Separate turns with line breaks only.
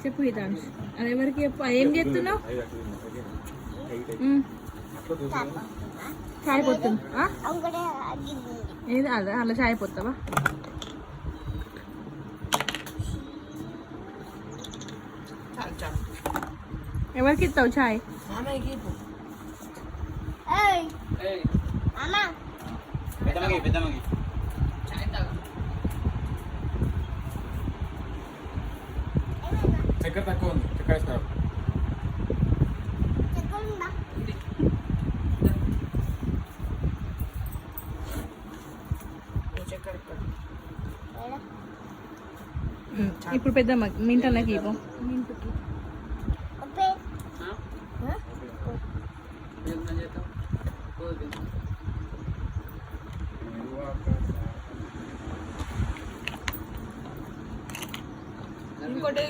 చెప్పు హితాంష్, అది ఎవరికి చెప్పు. ఏం చేస్తున్నావు? చాయ్ పోతున్నా? ఏది అలా అలా చాయ్ పోతావా? ఎవరికి ఇస్తావు చాయ్?
చక్కెర తక్కువ ఉంది, చక్కెర ఇస్తారు.
ఇప్పుడు పెద్ద మింటన్నకి ఇవ్వు. ఇంకోటి